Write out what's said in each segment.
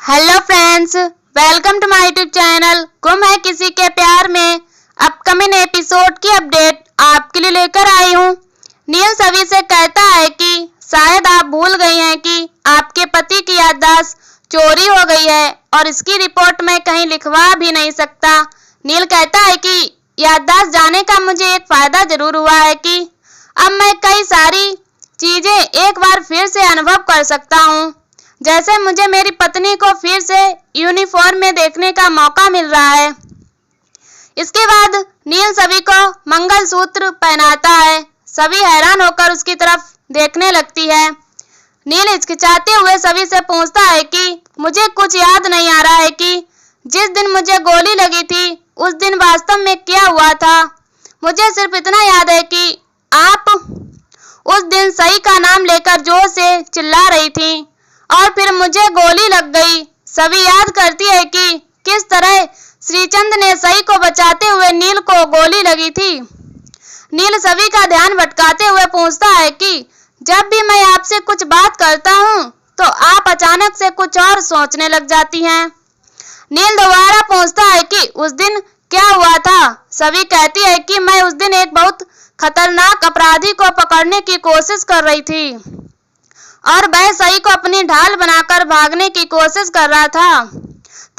Hello friends, welcome to my YouTube channel गुम है किसी के प्यार में। अपकमिंग एपिसोड की अपडेट आपके लिए लेकर आई हूँ। नील सभी से कहता है कि शायद आप भूल गई हैं कि आपके पति की याददाश्त चोरी हो गई है और इसकी रिपोर्ट मैं कहीं लिखवा भी नहीं सकता। नील कहता है कि याददाश्त जाने का मुझे एक फायदा जरूर हुआ है कि अब मैं कई सारी चीजें एक बार फिर से अनुभव कर सकता हूँ। जैसे मुझे मेरी पत्नी को फिर से यूनिफॉर्म में देखने का मौका मिल रहा है। इसके बाद नील सभी को मंगलसूत्र पहनाता है। सभी हैरान होकर उसकी तरफ देखने लगती है। नील हिचकिचाते हुए सभी से पूछता है कि मुझे कुछ याद नहीं आ रहा है कि जिस दिन मुझे गोली लगी थी उस दिन वास्तव में क्या हुआ था। मुझे सिर्फ इतना याद है कि आप उस दिन सही का नाम लेकर जोर से चिल्ला रही थी और फिर मुझे गोली लग गई। सभी याद करती है कि किस तरह श्रीचंद ने सही को बचाते हुए नील को गोली लगी थी। नील सभी का ध्यान भटकाते हुए पूछता है कि जब भी मैं आपसे कुछ बात करता हूँ तो आप अचानक से कुछ और सोचने लग जाती हैं। नील दोबारा पूछता है कि उस दिन क्या हुआ था। सभी कहती है कि मैं उस दिन एक बहुत खतरनाक अपराधी को पकड़ने की कोशिश कर रही थी और वह सही को अपनी ढाल बनाकर भागने की कोशिश कर रहा था।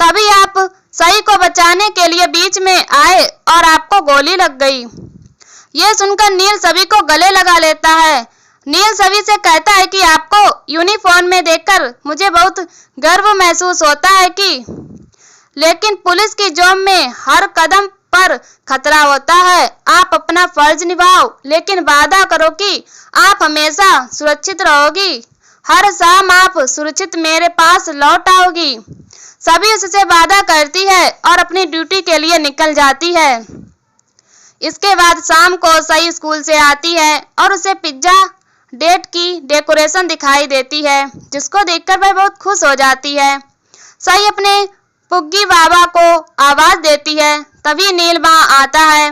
तभी आप सही को बचाने के लिए बीच में आए और आपको गोली लग गई। यह सुनकर नील सभी को गले लगा लेता है। नील सभी से कहता है कि आपको यूनिफॉर्म में देखकर मुझे बहुत गर्व महसूस होता है कि लेकिन पुलिस की जॉब में हर कदम पर खतरा होता है। आप अपना फर्ज निभाओ, लेकिन वादा करो कि आप हमेशा सुरक्षित रहोगी। हर शाम आप सुरक्षित मेरे पास लौट आओगी। सभी उससे वादा करती है और अपनी ड्यूटी के लिए निकल जाती है। इसके बाद शाम को सही स्कूल से आती है और उसे पिज्जा डेट की डेकोरेशन दिखाई देती है, जिसको देखकर वह बहुत खुश हो जाती है। सही अपने पुग्गी बाबा को आवाज देती है। तभी नील वहां आता है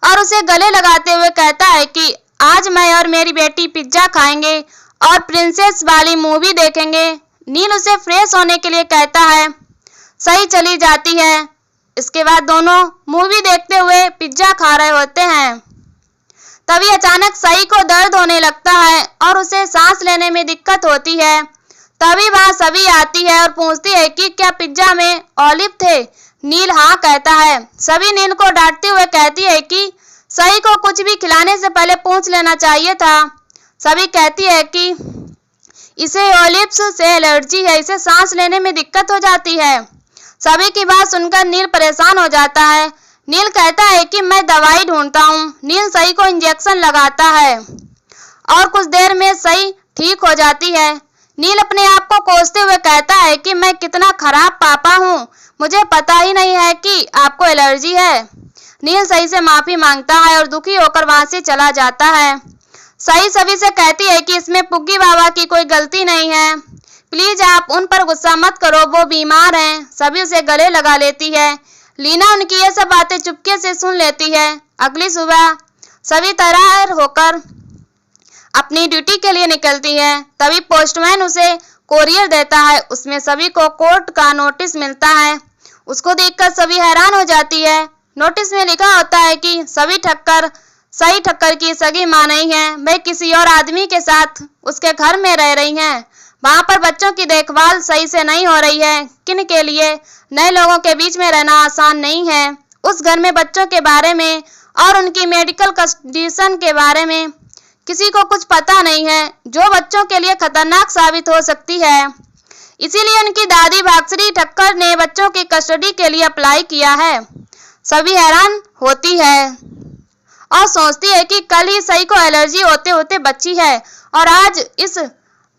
और उसे गले लगाते हुए कहता है कि आज मैं और मेरी बेटी पिज्जा खाएंगे और प्रिंसेस वाली मूवी देखेंगे। नील उसे फ्रेश होने के लिए कहता है। सही चली जाती है। इसके बाद दोनों मूवी देखते हुए पिज्जा खा रहे होते हैं। तभी अचानक सही को दर्द होने लगता है और उसे सांस लेने में दिक्कत होती है। तभी वहां सभी आती है और पूछती है कि क्या पिज्जा में ऑलिव थे। नील हाँ कहता है। सभी नील को डांटते हुए कहती है कि सही को कुछ भी खिलाने से पहले पूछ लेना चाहिए था। सभी कहती है कि इसे ऑलिव्स से एलर्जी है, इसे सांस लेने में दिक्कत हो जाती है। सभी की बात सुनकर नील परेशान हो जाता है। नील कहता है कि मैं दवाई ढूंढता हूँ। नील सही को इंजेक्शन लगाता है और कुछ देर में सही ठीक हो जाती है। नील अपने आप को कोसते हुए कहता है कि मैं कितना खराब पापा हूँ, मुझे पता ही नहीं है कि आपको एलर्जी है। नील सही से माफी मांगता है और दुखी होकर वहां से चला जाता है। सही सभी से कहती है कि इसमें पुग्गी बाबा की कोई गलती नहीं है, प्लीज आप उन पर गुस्सा मत करो, वो बीमार हैं। सभी उसे गले लगा लेती है। लीना उनकी ये सब बातें चुपके से सुन लेती है। अगली सुबह सभी तैयार होकर अपनी ड्यूटी के लिए निकलती है। तभी पोस्टमैन उसे कोरियर देता है। उसमें सभी को कोर्ट का नोटिस मिलता है। उसको देखकर सभी हैरान हो जाती है। नोटिस में लिखा होता है कि सही ठक्कर की सगी मां नहीं है, वे किसी और आदमी के साथ उसके घर में रह रही हैं। वहां पर बच्चों की देखभाल सही से नहीं हो रही है। किन के लिए नए लोगों के बीच में रहना आसान नहीं है। उस घर में बच्चों के बारे में और उनकी मेडिकल कंडीशन के बारे में किसी को कुछ पता नहीं है, जो बच्चों के लिए खतरनाक साबित हो सकती है। इसीलिए उनकी दादी भागश्री ठक्कर ने बच्चों की कस्टडी के लिए अप्लाई किया है। सभी हैरान होती है और सोचती है कि कल ही सही को एलर्जी होते होते बची है और आज इस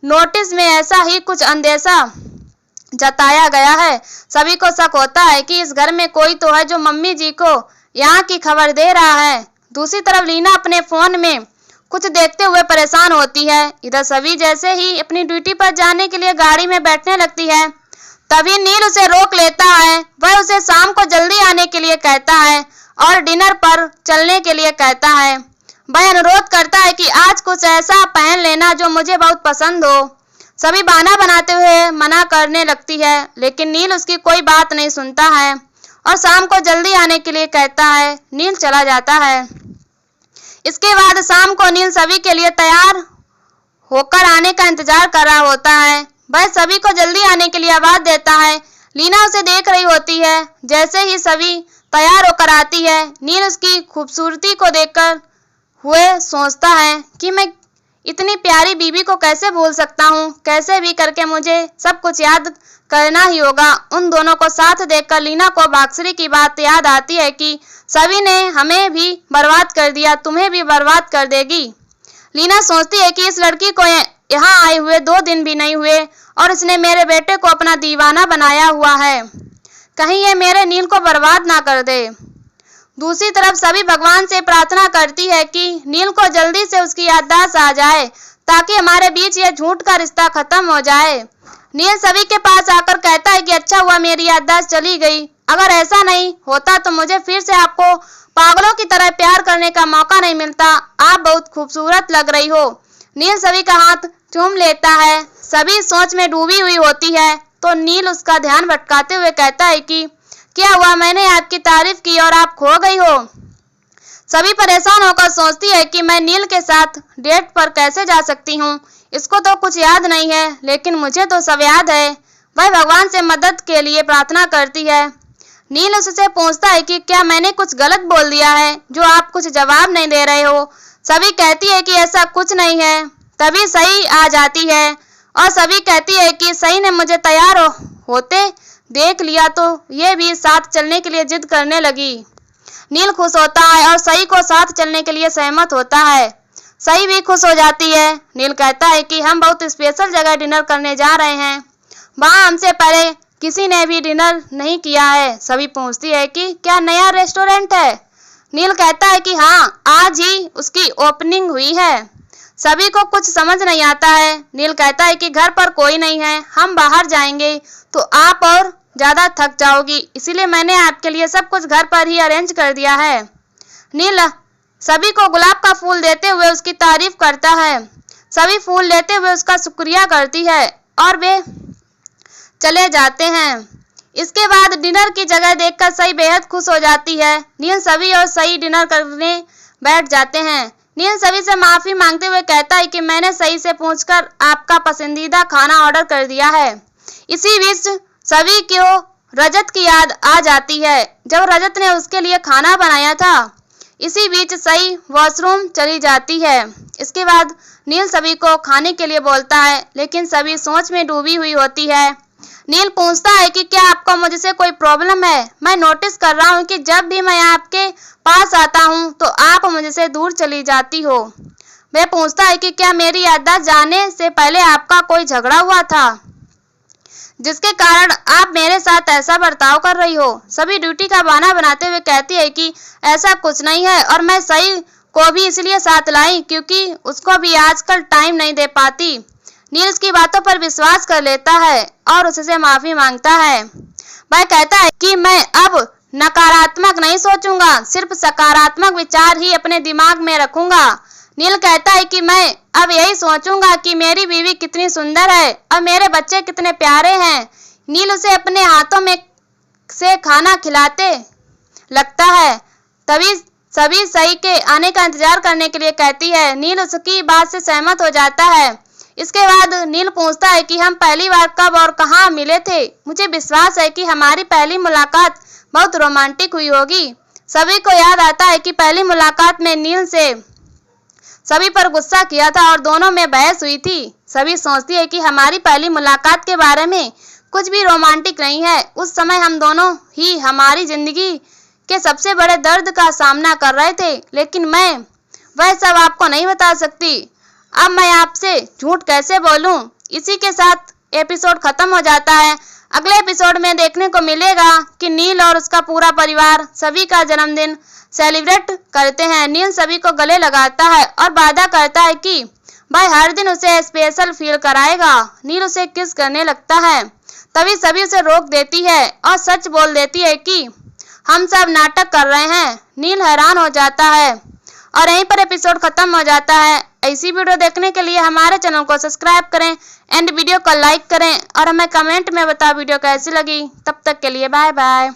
नोटिस में ऐसा ही कुछ अंदेशा जताया गया है। सभी को शक होता है कि इस घर में कोई तो है जो मम्मी जी को यहाँ की खबर दे रहा है। दूसरी तरफ लीना अपने फोन में कुछ देखते हुए परेशान होती है। इधर सभी जैसे ही अपनी ड्यूटी पर जाने के लिए गाड़ी में बैठने लगती है, तभी नील उसे रोक लेता है। वह उसे शाम को जल्दी आने के लिए कहता है और डिनर पर चलने के लिए कहता है। वह अनुरोध करता है कि आज कुछ ऐसा पहन लेना जो मुझे बहुत पसंद हो। सभी बहाना बनाते हुए मना करने लगती है, लेकिन नील उसकी कोई बात नहीं सुनता है और शाम को जल्दी आने के लिए कहता है। नील चला जाता है। इसके बाद शाम को नील सभी के लिए तैयार होकर आने का इंतजार कर रहा होता है। वह सभी को जल्दी आने के लिए आवाज देता है। लीना उसे देख रही होती है। जैसे ही सभी तैयार होकर आती है, नील उसकी खूबसूरती को देखकर हुए सोचता है कि मैं इतनी प्यारी बीबी को कैसे भूल सकता हूँ। कैसे भी करके मुझे सब कुछ याद करना ही होगा। उन दोनों को साथ देखकर लीना को बाक्सरी की बात याद आती है कि सभी ने हमें भी बर्बाद कर दिया, तुम्हें भी बर्बाद कर देगी। लीना सोचती है कि इस लड़की को यहाँ आए हुए 2 दिन भी नहीं हुए और इसने मेरे बेटे को अपना दीवाना बनाया हुआ है। कहीं ये मेरे नील को बर्बाद ना कर दे। दूसरी तरफ सभी भगवान से प्रार्थना करती है कि नील को जल्दी से उसकी याददाश्त आ जाए ताकि हमारे बीच यह झूठ का रिश्ता खत्म हो जाए। नील सभी के पास आकर कहता है कि अच्छा हुआ मेरी याददाश्त चली गई। अगर ऐसा नहीं होता तो मुझे फिर से आपको पागलों की तरह प्यार करने का मौका नहीं मिलता। आप बहुत खूबसूरत लग रही हो। नील सभी का हाथ चूम लेता है। सभी सोच में डूबी हुई होती है तो नील उसका ध्यान भटकाते हुए कहता है कि क्या हुआ, मैंने आपकी तारीफ की और आप खो गई हो। सभी परेशान होकर सोचती है कि मैं नील के साथ डेट पर कैसे जा सकती हूँ। इसको तो कुछ याद नहीं है, लेकिन मुझे तो सब याद है। वह भगवान से मदद के लिए प्रार्थना करती है। नील उससे पूछता है कि क्या मैंने कुछ गलत बोल दिया है जो आप कुछ जवाब नहीं दे रहे हो। सभी कहती है कि ऐसा कुछ नहीं है। तभी सही आ जाती है और सभी कहती है कि सही ने मुझे तैयार होते देख लिया तो ये भी साथ चलने के लिए जिद करने लगी। नील खुश होता है और सही को साथ चलने के लिए सहमत होता है। सही भी खुश हो जाती है। नील कहता है कि हम बहुत स्पेशल जगह डिनर करने जा रहे हैं। वहाँ हमसे पहले किसी ने भी डिनर नहीं किया है। सभी पूछती है कि क्या नया रेस्टोरेंट है। नील कहता है कि हाँ, आज ही उसकी ओपनिंग हुई है। सभी को कुछ समझ नहीं आता है। नील कहता है कि घर पर कोई नहीं है, हम बाहर जाएंगे तो आप और ज्यादा थक जाओगी, इसीलिए मैंने आपके लिए सब कुछ घर पर ही अरेंज कर दिया है। नील सभी को गुलाब का फूल देते हुए उसकी तारीफ करता है। सभी फूल लेते हुए उसका शुक्रिया करती है और वे चले जाते हैं। इसके बाद डिनर की जगह देखकर सही बेहद खुश हो जाती है। नील सभी और सही डिनर करने बैठ जाते हैं। नील सभी से माफी मांगते हुए कहता है कि मैंने सही से पूछकर आपका पसंदीदा खाना ऑर्डर कर दिया है। इसी बीच सभी को रजत की याद आ जाती है जब रजत ने उसके लिए खाना बनाया था। इसी बीच सही वॉशरूम चली जाती है। इसके बाद नील सभी को खाने के लिए बोलता है, लेकिन सभी सोच में डूबी हुई होती है। नील पूछता है कि क्या आपको मुझसे कोई प्रॉब्लम है। मैं नोटिस कर रहा हूँ कि जब भी मैं आपके पास आता हूँ तो आप मुझसे दूर चली जाती हो। वह पूछता है कि क्या मेरी याददाश्त जाने से पहले आपका कोई झगड़ा हुआ था जिसके कारण आप मेरे साथ ऐसा बर्ताव कर रही हो। सभी ड्यूटी का बहाना बनाते हुए कहती है कि ऐसा कुछ नहीं है और मैं सही को भी इसलिए साथ लाई क्योंकि उसको भी आजकल टाइम नहीं दे पाती। नील उसकी बातों पर विश्वास कर लेता है और उससे माफी मांगता है। वह कहता है कि मैं अब नकारात्मक नहीं सोचूंगा, सिर्फ सकारात्मक विचार ही अपने दिमाग में रखूंगा। नील कहता है कि मैं अब यही सोचूंगा कि मेरी बीवी कितनी सुंदर है और मेरे बच्चे कितने प्यारे हैं। नील उसे अपने हाथों में से खाना खिलाते लगता है। तभी सभी सही के आने का इंतजार करने के लिए कहती है। नील उसकी बात से सहमत हो जाता है। इसके बाद नील पूछता है कि हम पहली बार कब और कहाँ मिले थे। मुझे विश्वास है कि हमारी पहली मुलाकात बहुत रोमांटिक हुई होगी। सभी को याद आता है कि पहली मुलाकात में नील से सभी पर गुस्सा किया था और दोनों में बहस हुई थी। सभी सोचती है कि हमारी पहली मुलाकात के बारे में कुछ भी रोमांटिक नहीं है। उस समय हम दोनों ही हमारी जिंदगी के सबसे बड़े दर्द का सामना कर रहे थे, लेकिन मैं वह सब आपको नहीं बता सकती। अब मैं आपसे झूठ कैसे बोलूं। इसी के साथ एपिसोड खत्म हो जाता है। अगले एपिसोड में देखने को मिलेगा कि नील और उसका पूरा परिवार सभी का जन्मदिन सेलिब्रेट करते हैं। नील सभी को गले लगाता है और वादा करता है कि वह हर दिन उसे स्पेशल फील कराएगा। नील उसे किस करने लगता है। तभी सभी उसे रोक देती है और सच बोल देती है कि हम सब नाटक कर रहे हैं। नील हैरान हो जाता है और यहीं पर एपिसोड खत्म हो जाता है। ऐसी वीडियो देखने के लिए हमारे चैनल को सब्सक्राइब करें एंड वीडियो को लाइक करें और हमें कमेंट में बताओ वीडियो कैसी लगी। तब तक के लिए बाय बाय।